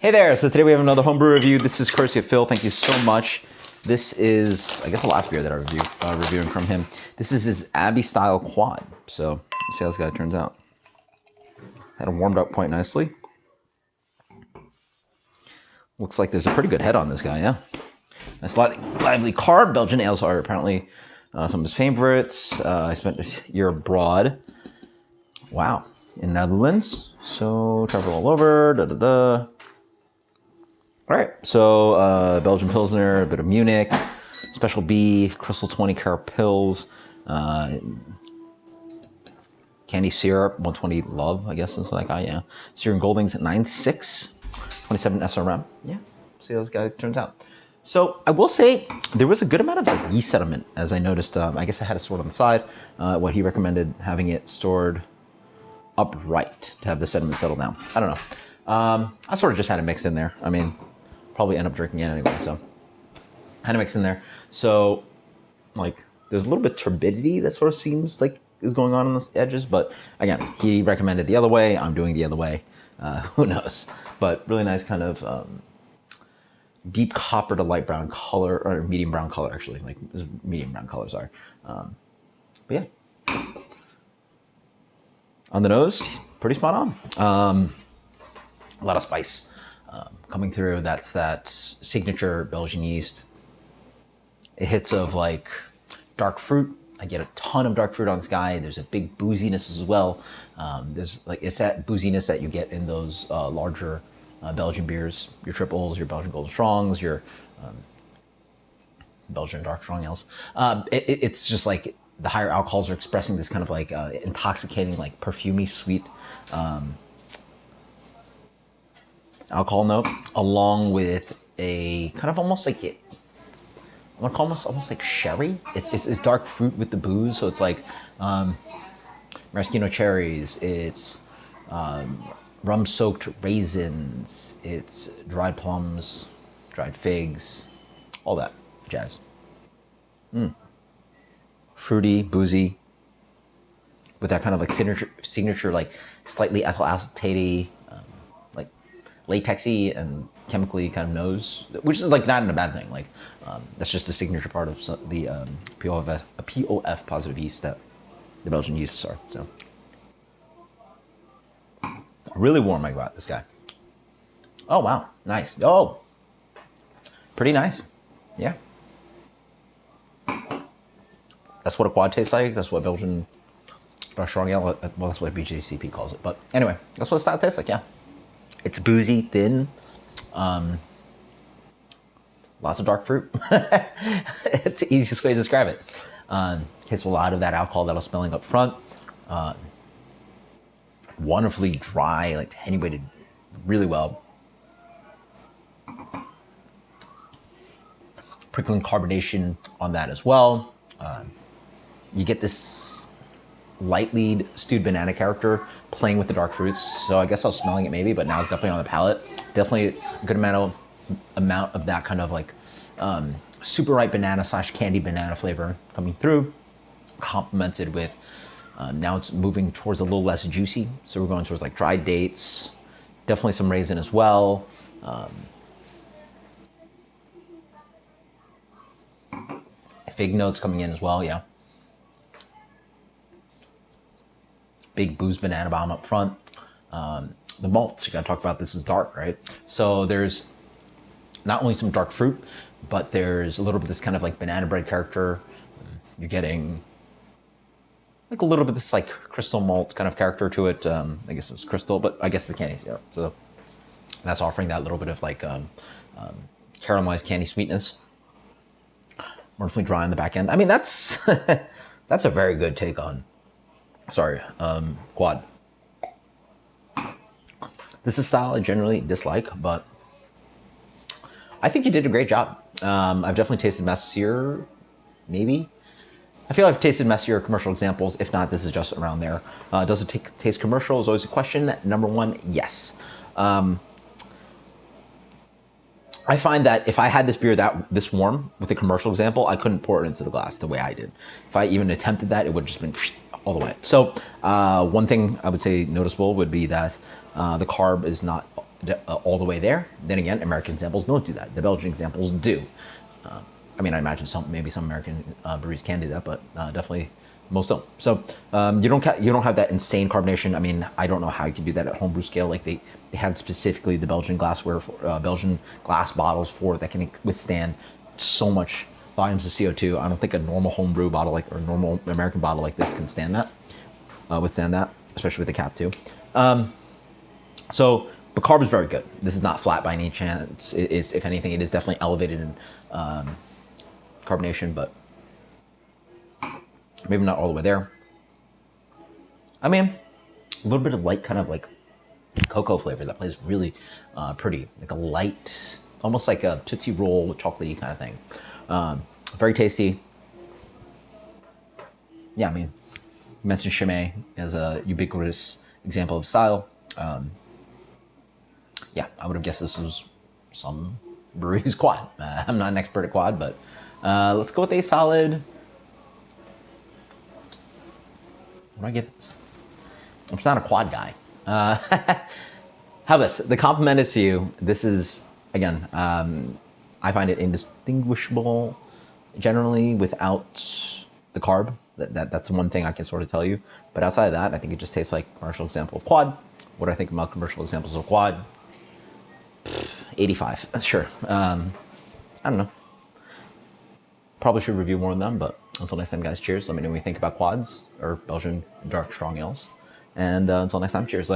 Hey there, so today we have another homebrew review. This is courtesy of Phil, thank you so much. This is, I guess, the last beer that I'm reviewing from him. This is his Abbey style quad. So, let's see how this guy turns out. Had him warmed up quite nicely. Looks like there's a pretty good head on this guy, yeah. A slightly lively carb. Belgian ales are apparently some of his favorites. I spent a year abroad. Wow, in Netherlands. So, travel all over, All right, so Belgian Pilsner, a bit of Munich, Special B, Crystal 20 Carat Pils, Candy Syrup, 120 Love, I guess is like, yeah. Syrian Goldings at 9.6, 27 SRM. Yeah, see how this guy turns out. So I will say there was a good amount of like yeast sediment, as I noticed. I guess I had it stored on the side. What he recommended, having it stored upright to have the sediment settle down. I don't know. I sort of just had it mixed in there. I mean, probably end up drinking it anyway, so had it mixed in there. So, like, there's a little bit of turbidity that sort of seems like is going on the edges, but again, he recommended the other way. I'm doing the other way. Who knows? But really nice kind of deep copper to light brown color, or medium brown color, actually. Like, medium brown color, sorry. But yeah. On the nose, pretty spot on. A lot of spice. Coming through, that's that signature Belgian yeast. It hits of like dark fruit. I get a ton of dark fruit on this guy. There's a big booziness as well. There's like, it's that booziness that you get in those larger Belgian beers, your triples, your Belgian Golden Strongs, your Belgian dark strong ales. It's just like the higher alcohols are expressing this kind of like intoxicating, like perfumey, sweet alcohol note, along with a kind of almost like I'm gonna call almost like sherry. It's dark fruit with the booze, so it's like maraschino cherries. It's rum-soaked raisins. It's dried plums, dried figs, all that jazz. Fruity, boozy, with that kind of like signature like slightly ethyl acetate, like latexy and chemically kind of nose, which is like not in a bad thing. Like that's just the signature part of the POF positive yeast that the Belgian yeasts are. So really warm I got this guy. Oh wow, nice. Oh, pretty nice. Yeah. That's what a quad tastes like. That's what Belgian strong ale, well, that's what BJCP calls it. But anyway, that's what the style tastes like, yeah. It's boozy, thin, lots of dark fruit. It's the easiest way to describe it. Hits a lot of that alcohol that I was smelling up front. Wonderfully dry, like attenuated really well. Prickling carbonation on that as well. You get this lightly stewed banana character playing with the dark fruits. So I guess I was smelling it maybe, but now it's definitely on the palate. Definitely a good amount of that kind of like super ripe banana / candy banana flavor coming through, complemented with now it's moving towards a little less juicy. So we're going towards like dried dates, definitely some raisin as well. Fig notes coming in as well, yeah. Big booze banana bomb up front. The malt, you gotta talk about, this is dark, right? So there's not only some dark fruit, but there's a little bit of this kind of like banana bread character. You're getting like a little bit of this like crystal malt kind of character to it. I guess it's crystal, but I guess the candy syrup. So that's offering that little bit of like caramelized candy sweetness. Wonderfully dry on the back end. I mean, that's that's a very good take on, quad. This is a style I generally dislike, but I think you did a great job. I've definitely tasted messier, maybe. I feel I've tasted messier commercial examples. If not, this is just around there. Does it taste commercial is always a question. Number one, yes. I find that if I had this beer this warm with a commercial example, I couldn't pour it into the glass the way I did. If I even attempted that, it would have just been all the way. So one thing I would say noticeable would be that the carb is not all the way there. Then again, American examples don't do that. The Belgian examples do. I mean, I imagine maybe some American breweries can do that, but definitely most don't. So you don't have that insane carbonation. I mean, I don't know how you can do that at homebrew scale. Like they had specifically the Belgian glassware, Belgian glass bottles that can withstand so much volumes of CO2. I don't think a normal homebrew bottle or a normal American bottle like this can withstand that, especially with the cap too. So the carb is very good. This is not flat by any chance. It is, if anything, it is definitely elevated in carbonation, but maybe not all the way there. I mean, a little bit of light kind of like cocoa flavor that plays really pretty, like a light, almost like a Tootsie Roll chocolatey kind of thing. Very tasty. Yeah, I mean, you mentioned Chimay as a ubiquitous example of style. Yeah, I would have guessed this was some brewery's quad. I'm not an expert at quad, but let's go with a solid. What do I give this? I'm just not a quad guy. How this? The compliment is to you. This is, again, I find it indistinguishable generally without the carb. That's the one thing I can sort of tell you. But outside of that, I think it just tastes like a commercial example of quad. What do I think about commercial examples of quad? 85, sure. I don't know. Probably should review more of them, but until next time, guys, cheers. Let me know what you think about quads or Belgian dark strong ales. And until next time, cheers. Later.